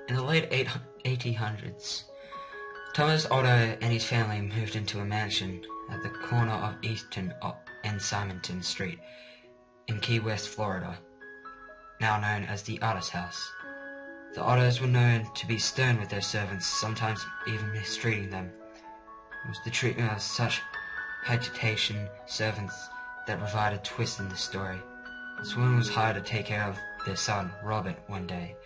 In the late 1800s, Thomas Otto and his family moved into a mansion at the corner of Easton and Simonton Street in Key West, Florida, now known as the Otto's House. The Ottos were known to be stern with their servants, sometimes even mistreating them. It was the treatment of such agitation servants that provided a twist in the story. This woman was hired to take care of their son, Robert, one day.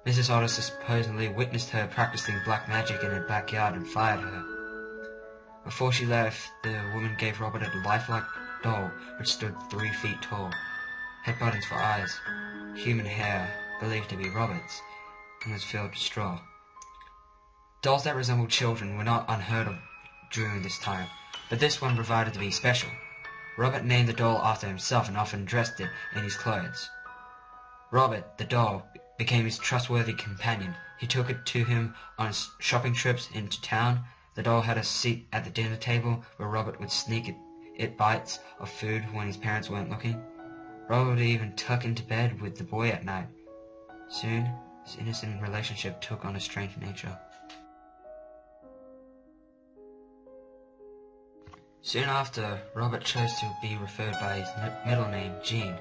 Mrs. Otto supposedly witnessed her practicing black magic in her backyard and fired her. Before she left, the woman gave Robert a lifelike doll which stood 3 feet tall, had buttons for eyes, human hair believed to be Robert's, and was filled with straw. Dolls that resembled children were not unheard of during this time, but this one provided to be special. Robert named the doll after himself and often dressed it in his clothes. Robert, the doll, became his trustworthy companion. He took it to him on shopping trips into town. The doll had a seat at the dinner table where Robert would sneak it bites of food when his parents weren't looking. Robert would even tuck into bed with the boy at night. Soon, this innocent relationship took on a strange nature. Soon after, Robert chose to be referred by his middle name, Jean,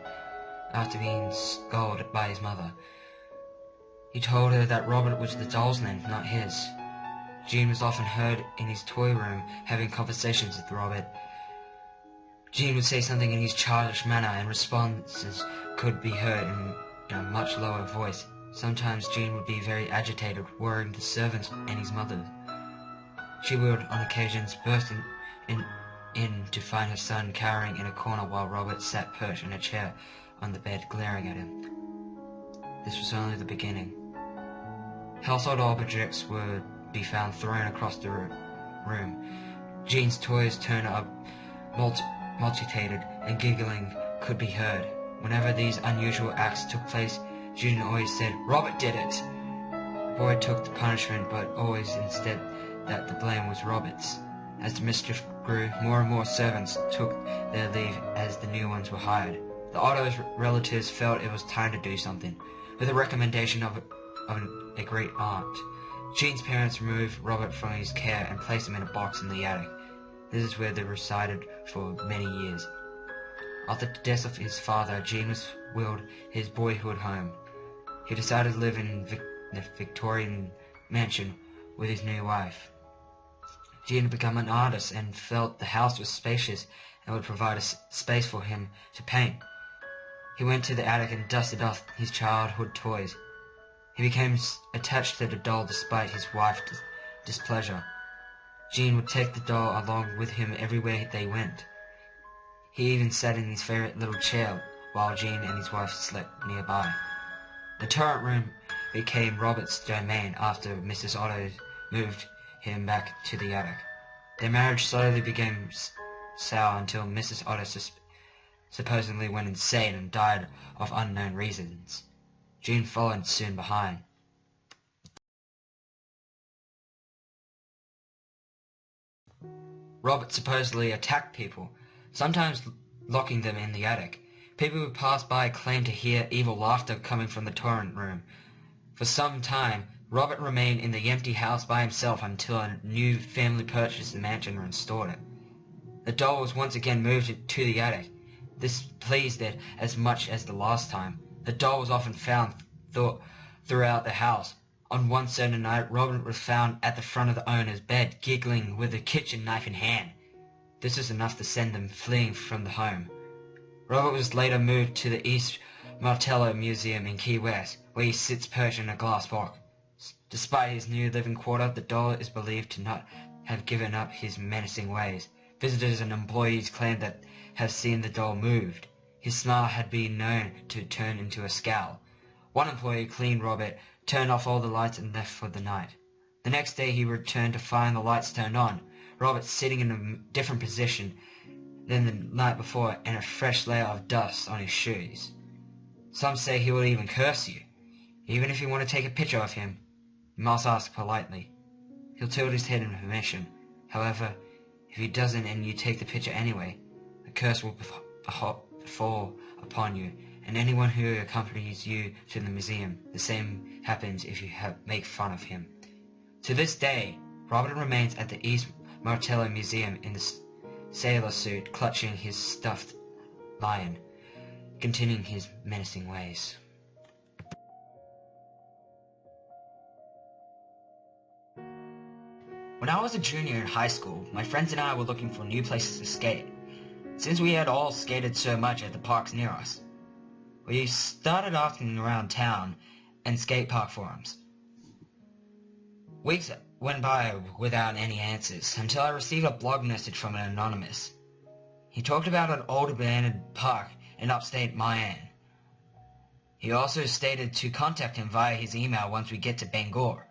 after being scolded by his mother. He told her that Robert was the doll's name, not his. Jean was often heard in his toy room having conversations with Robert. Jean would say something in his childish manner, and responses could be heard in a much lower voice. Sometimes Jean would be very agitated, worrying the servants and his mother. She would, on occasions, burst in to find her son cowering in a corner while Robert sat perched in a chair on the bed glaring at him. This was only the beginning. Household objects would be found thrown across the room. Jean's toys turned up mutilated, and giggling could be heard. Whenever these unusual acts took place, Jean always said, "Robert did it!" The boy took the punishment, but always instead that the blame was Robert's. As the mischief grew, more and more servants took their leave as the new ones were hired. The Otto's relatives felt it was time to do something. With a recommendation of a great aunt, Jean's parents removed Robert from his care and placed him in a box in the attic. This is where they resided for many years. After the death of his father, Jean was willed his boyhood home. He decided to live in the Victorian mansion with his new wife. Jean had become an artist and felt the house was spacious and would provide a space for him to paint. He went to the attic and dusted off his childhood toys. He became attached to the doll despite his wife's displeasure. Jean would take the doll along with him everywhere they went. He even sat in his favorite little chair while Jean and his wife slept nearby. The turret room became Robert's domain after Mrs. Otto moved him back to the attic. Their marriage slowly became sour until Mrs. Otto supposedly went insane and died of unknown reasons. Jean followed soon behind. Robert supposedly attacked people, sometimes locking them in the attic. People who passed by claimed to hear evil laughter coming from the torrent room. For some time, Robert remained in the empty house by himself until a new family purchased the mansion and restored it. The doll was once again moved to the attic. This pleased it as much as the last time. The doll was often found throughout the house. On one certain night, Robert was found at the front of the owner's bed, giggling with a kitchen knife in hand. This was enough to send them fleeing from the home. Robert was later moved to the East Martello Museum in Key West, where he sits perched in a glass box. Despite his new living quarter, the doll is believed to not have given up his menacing ways. Visitors and employees claim that have seen the doll moved. His smile had been known to turn into a scowl. One employee cleaned Robert, turned off all the lights and left for the night. The next day he returned to find the lights turned on, Robert sitting in a different position than the night before and a fresh layer of dust on his shoes. Some say he will even curse you. Even if you want to take a picture of him, you must ask politely. He'll tilt his head in permission. However, if he doesn't and you take the picture anyway, a curse will fall upon you and anyone who accompanies you to the museum. The same happens if you make fun of him. To this day, Robert remains at the East Martello Museum in the sailor suit, clutching his stuffed lion, continuing his menacing ways. When I was a junior in high school, my friends and I were looking for new places to skate, since we had all skated so much at the parks near us. We started asking around town and skate park forums. Weeks went by without any answers, until I received a blog message from an anonymous. He talked about an old abandoned park in upstate Maine. He also stated to contact him via his email once we get to Bangor.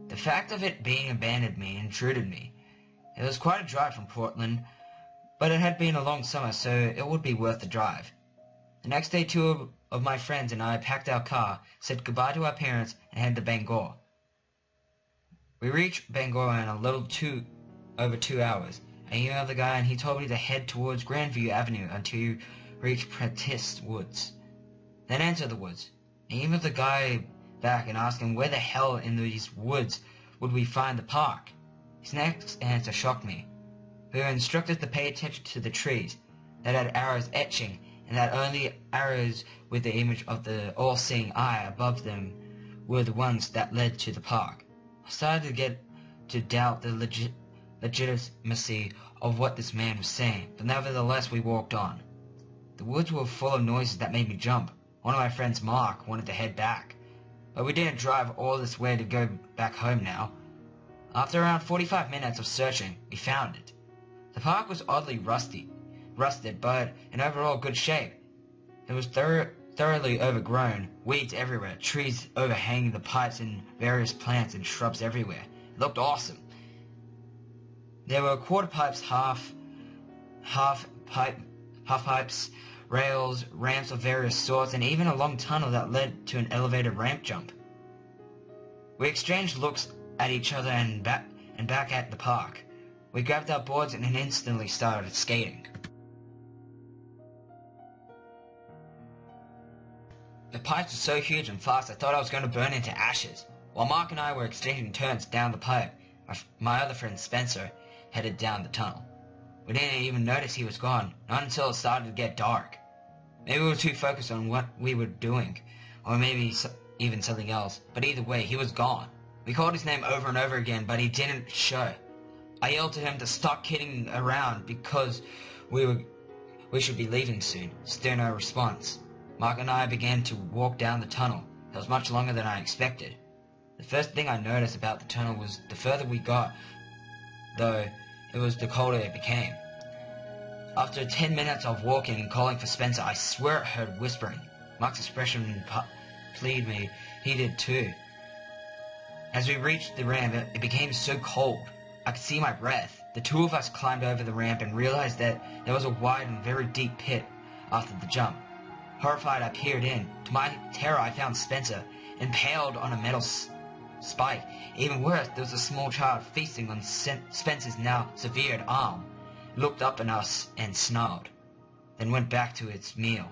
The fact of it being abandoned intruded me. It was quite a drive from Portland, but it had been a long summer, so it would be worth the drive. The next day, two of my friends and I packed our car, said goodbye to our parents, and headed to Bangor. We reached Bangor in a little over 2 hours. I emailed the guy and he told me to head towards Grandview Avenue until you reach Prentice Woods. Then enter the woods. I emailed the guy back and asked him where the hell in these woods would we find the park. His next answer shocked me. We were instructed to pay attention to the trees that had arrows etching, and that only arrows with the image of the all-seeing eye above them were the ones that led to the park. I started to get to doubt the legitimacy of what this man was saying, but nevertheless we walked on. The woods were full of noises that made me jump. One of my friends, Mark, wanted to head back, but we didn't drive all this way to go back home now. After around 45 minutes of searching, we found it. The park was oddly rusted, but in overall good shape. It was thoroughly overgrown, weeds everywhere, trees overhanging the pipes, and various plants and shrubs everywhere. It looked awesome. There were quarter pipes, half pipes, rails, ramps of various sorts, and even a long tunnel that led to an elevated ramp jump. We exchanged looks at each other and back at the park. We grabbed our boards and instantly started skating. The pipes were so huge and fast I thought I was going to burn into ashes. While Mark and I were exchanging turns down the pipe, my other friend Spencer headed down the tunnel. We didn't even notice he was gone, not until it started to get dark. Maybe we were too focused on what we were doing, or maybe even something else, but either way, he was gone. We called his name over and over again, but he didn't show. I yelled to him to stop kidding around because we should be leaving soon. Still no response. Mark and I began to walk down the tunnel. It was much longer than I expected. The first thing I noticed about the tunnel was the further we got, though, it was the colder it became. After 10 minutes of walking and calling for Spencer, I swear I heard whispering. Mark's expression pleased me. He did too. As we reached the ramp, it became so cold. I could see my breath. The two of us climbed over the ramp and realized that there was a wide and very deep pit after the jump. Horrified, I peered in. To my terror, I found Spencer, impaled on a metal spike. Even worse, there was a small child feasting on Spencer's now severed arm. It looked up at us and snarled, then went back to its meal.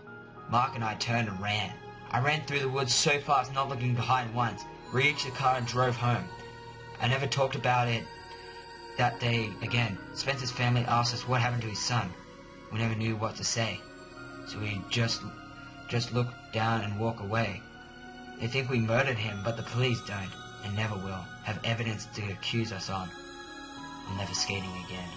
Mark and I turned and ran. I ran through the woods so fast, not looking behind once. Reached the car and drove home. I never talked about it that day again. Spencer's family asked us what happened to his son. We never knew what to say, so we just look down and walk away. They think we murdered him, but the police don't, and never will, have evidence to accuse us on. I'm never skating again.